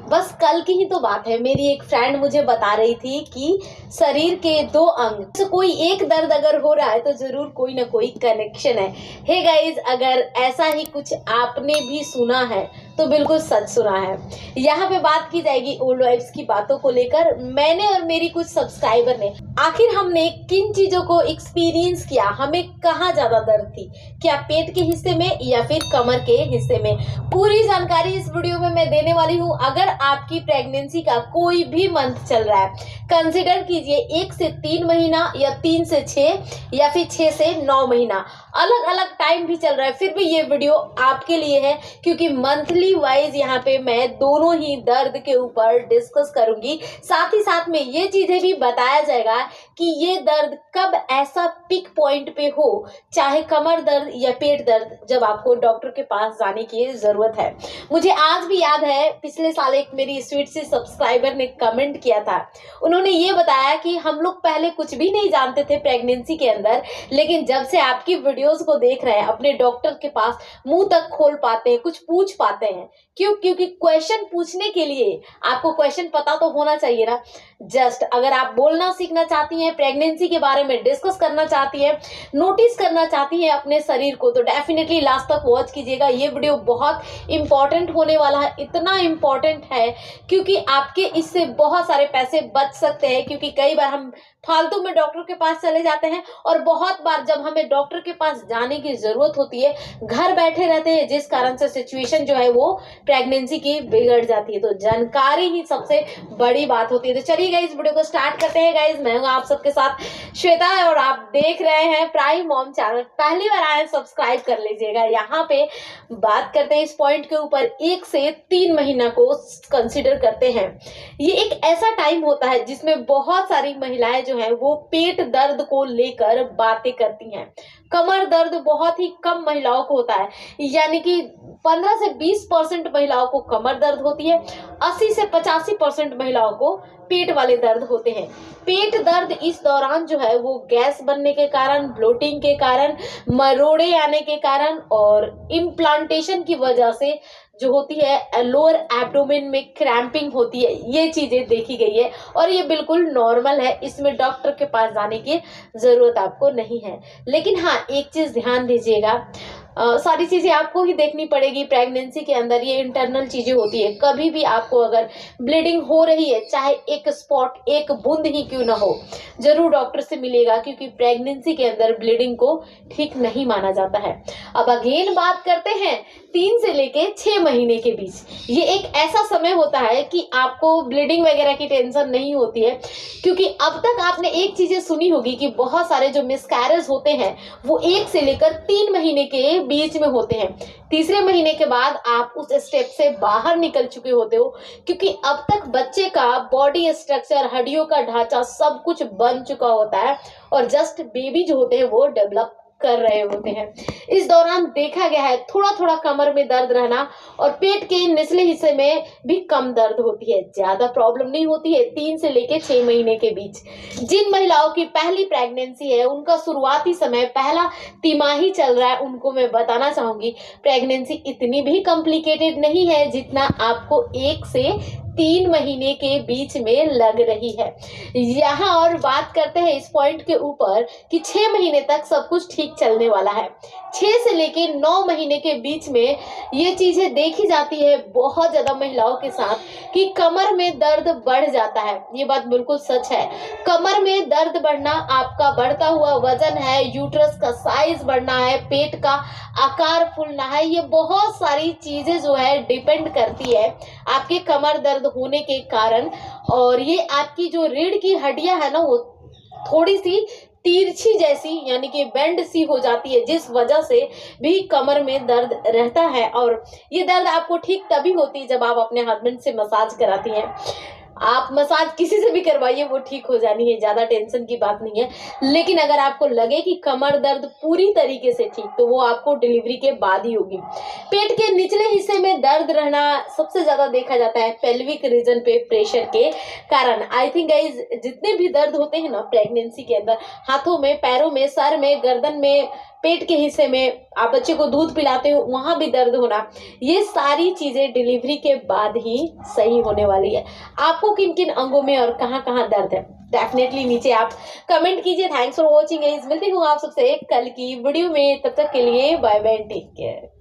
बस कल की ही तो बात है, मेरी एक फ्रेंड मुझे बता रही थी कि शरीर के दो अंग से कोई एक दर्द अगर हो रहा है तो जरूर कोई ना कोई कनेक्शन है। हे गाइज, अगर ऐसा ही कुछ आपने भी सुना है तो बिल्कुल सच सुना है। यहाँ पे बात की जाएगी ओल्ड वाइफ्स की बातों को लेकर। मैंने और मेरी कुछ सब्सक्राइबर ने आखिर हमने किन चीजों को एक्सपीरियंस किया, हमें कहाँ ज्यादा दर्द थी, क्या पेट के हिस्से में या फिर कमर के हिस्से में, पूरी जानकारी इस वीडियो में मैं देने वाली हूँ। अगर आपकी प्रेगनेंसी का कोई भी मंथ चल रहा है, कंसिडर कीजिए 1 से 3 महीना या 3 से 6 या फिर 6 से 9 महीना, अलग अलग टाइम भी चल रहा है, फिर भी ये वीडियो आपके लिए है क्योंकि मंथली वाइज यहाँ पे मैं दोनों ही दर्द के ऊपर डिस्कस करूंगी। साथ ही साथ में ये चीजें भी बताया जाएगा कि ये दर्द कब ऐसा पिक पॉइंट पे हो, चाहे कमर दर्द या पेट दर्द, जब आपको डॉक्टर के पास जाने की जरूरत है। मुझे आज भी याद है, पिछले साल एक मेरी स्वीट सी सब्सक्राइबर ने कमेंट किया था। उन्होंने ये बताया कि हम लोग पहले कुछ भी नहीं जानते थे प्रेगनेंसी के अंदर, लेकिन जब से आपकी वीडियोस को देख रहे हैं अपने डॉक्टर के पास मुंह तक खोल पाते हैं, कुछ पूछ पाते हैं। क्यों? क्योंकि क्वेश्चन पूछने के लिए आपको क्वेश्चन पता तो होना चाहिए ना। जस्ट अगर आप बोलना सीखना चाहती हैं, प्रेगनेंसी के बारे में डिस्कस करना चाहती हैं, नोटिस करना चाहती हैं अपने शरीर को, तो डेफिनेटली लास्ट तक वॉच कीजिएगा। ये वीडियो बहुत इंपॉर्टेंट होने वाला है। इतना इंपॉर्टेंट है क्योंकि आपके इससे बहुत सारे पैसे बच सकते हैं, क्योंकि कई बार हम फालतू में डॉक्टर के पास चले जाते हैं और बहुत बार जब हमें डॉक्टर के पास जाने की जरूरत होती है घर बैठे रहते हैं, जिस कारण से सिचुएशन जो है वो प्रेगनेंसी की बिगड़ जाती है। तो जानकारी ही सबसे बड़ी बात होती है। तो चलिए गाइस, वीडियो को स्टार्ट करते हैं। गाइस, मैं हूं आप सबके साथ श्वेता और आप देख रहे हैं प्राइम मॉम चैनल। पहली बार आए सब्सक्राइब कर लीजिएगा। यहाँ पे बात करते हैं इस पॉइंट के ऊपर, 1 से 3 महीना को कंसिडर करते हैं। ये एक ऐसा टाइम होता है जिसमें बहुत सारी महिलाएं जो है वो पेट दर्द को लेकर बातें करती हैं। कमर दर्द बहुत ही कम महिलाओं को होता है, यानी कि 15 से 20% महिलाओं को कमर दर्द होती है, 80 से 85% महिलाओं को पेट वाले दर्द होते हैं। पेट दर्द इस दौरान जो है वो गैस बनने के कारण, ब्लोटिंग के कारण, मरोड़े आने के कारण और इम्प्लांटेशन की वजह से जो होती है लोअर एब्डोमेन में क्रैम्पिंग होती है, ये चीजें देखी गई है और ये बिल्कुल नॉर्मल है। इसमें डॉक्टर के पास जाने की जरूरत आपको नहीं है। लेकिन हाँ, एक चीज ध्यान दीजिएगा, सारी चीजें आपको ही देखनी पड़ेगी प्रेगनेंसी के अंदर। ये इंटरनल चीजें होती है। कभी भी आपको अगर ब्लीडिंग हो रही है, चाहे एक स्पॉट, एक बूंद ही क्यों ना हो, जरूर डॉक्टर से मिलेगा, क्योंकि प्रेगनेंसी के अंदर ब्लीडिंग को ठीक नहीं माना जाता है। अब अगेन बात करते हैं 3 से लेके 6 महीने के बीच। ये एक ऐसा समय होता है कि आपको ब्लीडिंग वगैरह की टेंशन नहीं होती है, क्योंकि अब तक आपने एक चीजें सुनी होगी कि बहुत सारे जो मिसकैरेज होते हैं वो 1 से लेकर 3 महीने के बीच में होते हैं। तीसरे महीने के बाद आप उस स्टेप से बाहर निकल चुके होते हो, क्योंकि अब तक बच्चे का बॉडी स्ट्रक्चर, हड्डियों का ढांचा सब कुछ बन चुका होता है और जस्ट बेबी जो होते हैं वो डेवलप कर रहे होते हैं। इस दौरान देखा गया है थोड़ा थोड़ा कमर में दर्द रहना और पेट के निचले हिस्से में भी कम दर्द होती है। ज्यादा प्रॉब्लम नहीं होती है 3 से लेके 6 महीने के बीच। जिन महिलाओं की पहली प्रेगनेंसी है, उनका शुरुआती समय, पहला तिमाही चल रहा है, उनको मैं बताना चाहूंगी प्रेगनेंसी इतनी भी कॉम्प्लिकेटेड नहीं है जितना आपको 1 से 3 महीने के बीच में लग रही है। यहाँ और बात करते हैं इस पॉइंट के ऊपर कि 6 महीने तक सब कुछ ठीक चलने वाला है। 6 से लेके 9 महीने के बीच में ये चीजें देखी जाती है बहुत ज्यादा महिलाओं के साथ कि कमर में दर्द बढ़ जाता है। ये बात बिल्कुल सच है। कमर में दर्द बढ़ना आपका बढ़ता हुआ वजन है, यूट्रस का साइज बढ़ना है, पेट का आकार फूलना है, ये बहुत सारी चीजें जो है डिपेंड करती है आपके कमर दर्द होने के कारण। और ये आपकी जो रीढ़ की हड्डियां है ना, वो थोड़ी सी तिरछी जैसी, यानी कि बेंड सी हो जाती है, जिस वजह से भी कमर में दर्द रहता है। और ये दर्द आपको ठीक तभी होती है जब आप अपने हस्बैंड से मसाज कराती हैं। आप मसाज किसी से भी करवाइए, वो ठीक हो जानी है, ज्यादा टेंशन की बात नहीं है। लेकिन अगर आपको लगे कि कमर दर्द पूरी तरीके से ठीक, तो वो आपको डिलीवरी के बाद ही होगी। पेट के निचले हिस्से में दर्द रहना सबसे ज्यादा देखा जाता है पेल्विक रीजन पे प्रेशर के कारण। आई थिंक गाइज जितने भी दर्द होते हैं ना प्रेगनेंसी के अंदर, हाथों में, पैरों में, सर में, गर्दन में, पेट के हिस्से में, आप बच्चे को दूध पिलाते हो वहां भी दर्द होना, ये सारी चीजें डिलीवरी के बाद ही सही होने वाली है। आपको किन किन अंगों में और कहां कहां दर्द है, डेफिनेटली नीचे आप कमेंट कीजिए। थैंक्स फॉर वॉचिंग गाइस, मिलती हूँ आप सबसे कल की वीडियो में, तब तक के लिए बाय बाय, टेक केयर।